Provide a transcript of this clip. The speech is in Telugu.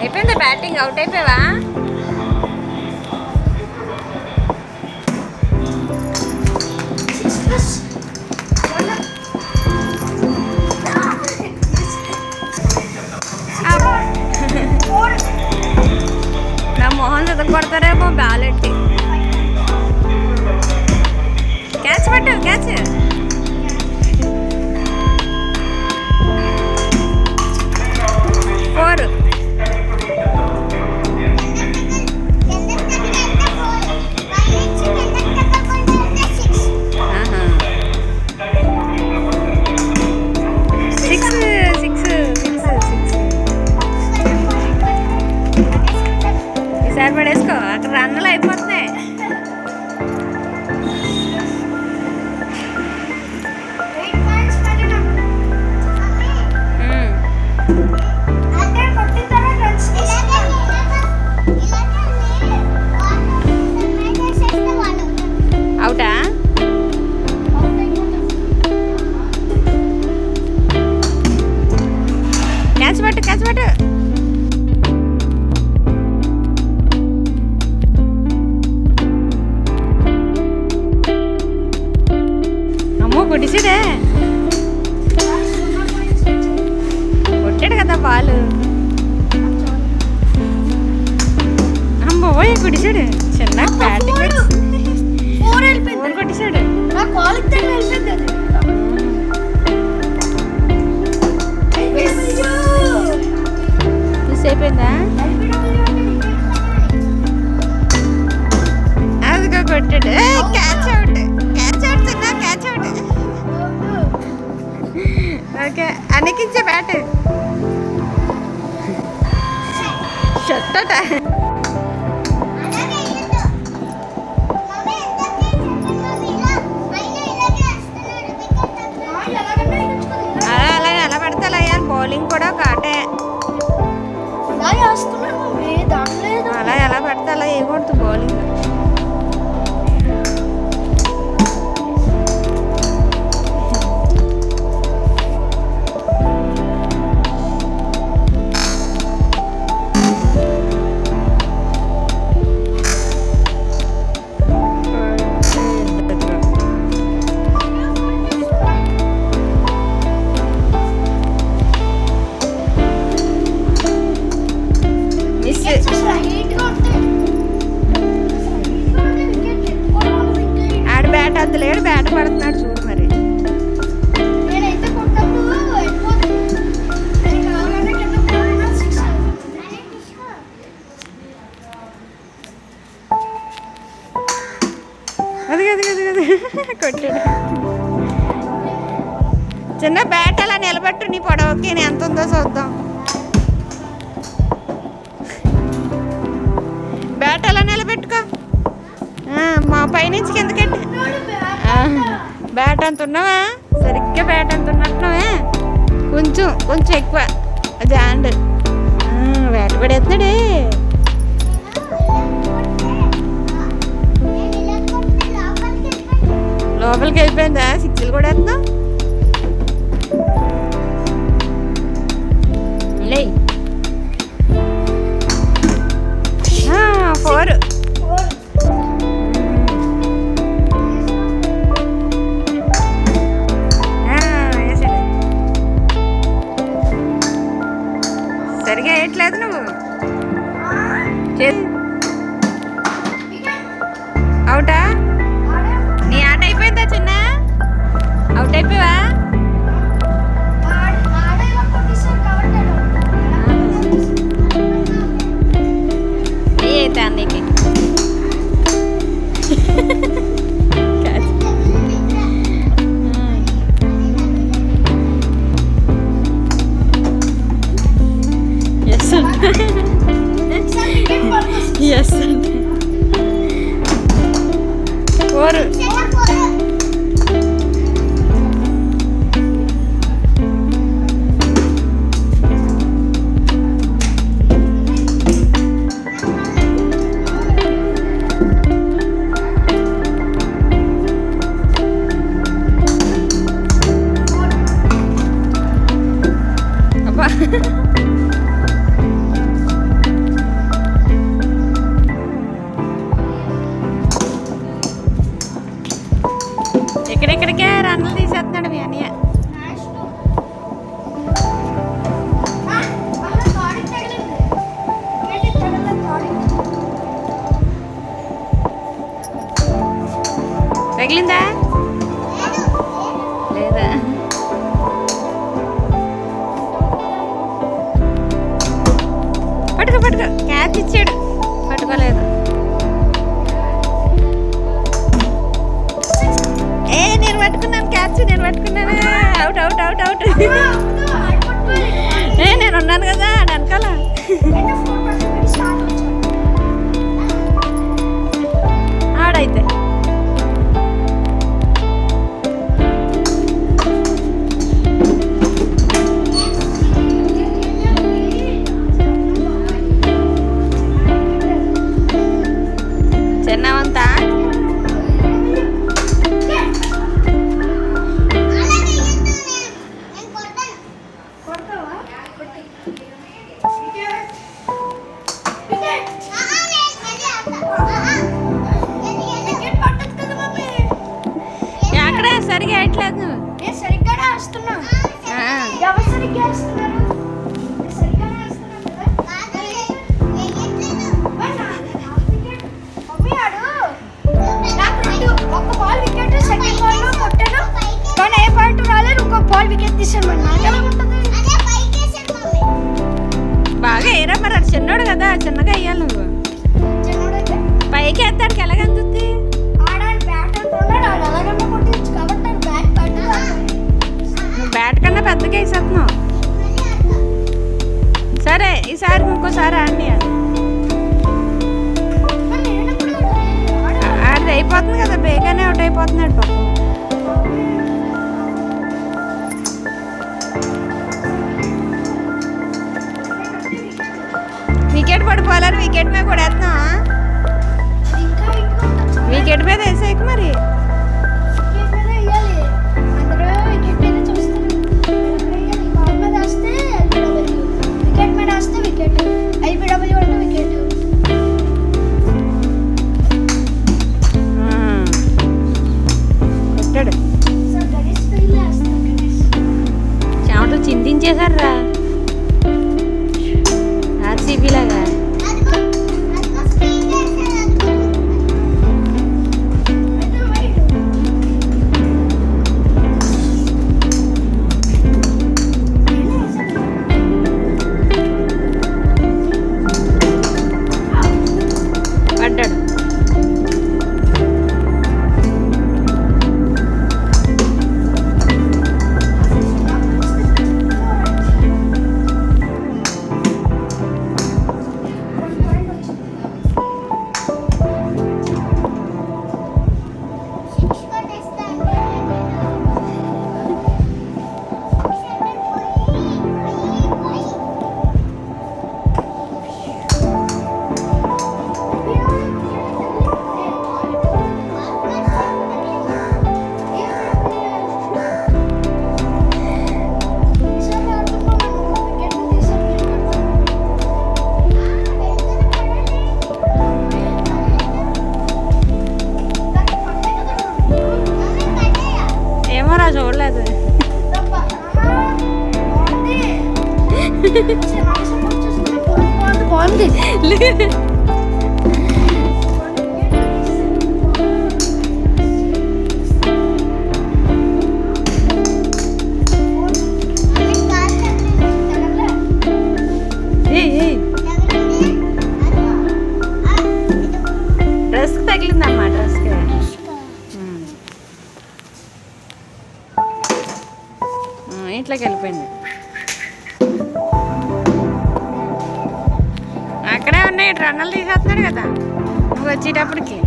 అయిపోయిందా బ్యాటింగ్? అవుట్ అయిపోయావా? నా మొహం చదువు కొడతారేమో బ్యాలెట్టి. క్యాచ్ పట్టు, క్యాచ్. ఫోర్. ఈసారి పడేసుకో, అక్కడ రన్నులు అయిపోతున్నాయి. అవుటా? క్యాచ్ పట్టు, క్యాచ్ పట్టు. అమ్మో కొట్టిసాడే, కొట్టాడు కదా బాలు. అమ్మో కొట్టిసాడు, చిన్న బ్యాటింగ్ కొట్టిసాడు. మిస్ అయిపోయిందా? అదిగో కొట్టాడు. క్యాచ్ అవుట్, క్యాచ్ అవుట్ చిన్న, క్యాచ్ అవుట్. ఓకే, అనికించే బ్యాట్. షట్టట. అలాగే ఎలా పడితే అలా వేయాలి. బౌలింగ్ కూడా కాటే. అలా ఎలా పడితే అలా వేయకూడదు బౌలింగ్. ఆడ బ్యాట్ అంతలేడు, బ్యాట్ పడుతున్నాడు చూడు మరి. అది అది అది అది కొట్టాడు. చిన్న బ్యాట్ అలా నిలబెట్టు, నీ పొడవకి ఎంత ఉందో చూద్దాం. బ్యాట్ అలా నిలబెట్టుకో. మా పైనుంచి కిందకెట్టి. బ్యాట్ అంత ఉన్నావా? సరిగ్గా బ్యాట్ అంత ఉన్నట్టున్నావే. కొంచెం కొంచెం ఎక్కువ జాండ్. బ్యాట్ పడేస్తున్నాడే. లోపలికి వెళ్ళిపోయిందా? సిక్స్లు కూడా వేస్తున్నావు. లే 4. సరిగా వేయట్లేదు నువ్వు. అవుటా? నీ ఆట అయిపోయిందా చిన్న? అవుట్ అయిపోయావా? అయితే అన్నీకి ఎస్ అంటే 4. ఇక్కడికే రన్నులు తీసేస్తున్నాడు మీ అన్నయ్య. తగిలిందా లేదా? పట్టుకో పట్టుకో, క్యాచ్ ఇచ్చాడు, పట్టుకోలేదు. నేను పట్టుకున్నాను క్యాచ్, నేను పట్టుకున్నాను. Out out out out. నేను ఉన్నాను కదా వెనకాల. ఆడైతే చిన్నవంతా ఎక్కడ సరిగా వేయట్లేదు. సరిగ్గానే వేస్తున్నా. ఎవరు సరిగ్గా వేస్తున్నారు? ఒక బాల్ వికెట్, సెకండ్ బాల్ కొట్టాను కానీ ఏ పాయింట్ రాలేదు. ఇంకొక బాల్ వికెట్ తీసాను. మరి నాకు ఎలా ఉంటుంది? బాగా వేయరా మరి, అది చిన్నోడు కదా, చిన్నగా వేయాలి నువ్వు. చిన్నోడైతే పైకి వేస్తాడికి ఎలాగందుద్ది? ఆడాలి బ్యాట్ అంటున్నాడు. ఆడు ఎలాగన్నా కొట్టించు కాబట్టి నాకు బ్యాట్ పట్టు. నువ్వు బ్యాట్ కన్నా పెద్దగా వేసేస్తున్నావు. సరే ఈసారి ఇంకోసారి ఆడి. ఆడిది అయిపోతుంది కదా, బేగానే అవుట్ అయిపోతున్నాడు పాపం. వికెట్ పడిపోవాలని వికెట్ మీద కూడా వేస్తున్నావా? వికెట్ మీద వేసేయకు మరి. కొట్టాడు, చెమటలు చిందించేశారా ఆర్సీబీ లాగా. పడ్డాడు. ఏమోరా చూడలేదు. బాగుంది. డ్రెస్కి తగిలిందమ్మా, డ్రెస్కి. ఇంట్లోకి వెళ్ళిపోయింది. అక్కడే ఉన్నాయి రన్నలు తీసేస్తున్నాడు కదా నువ్వు వచ్చేటప్పటికి.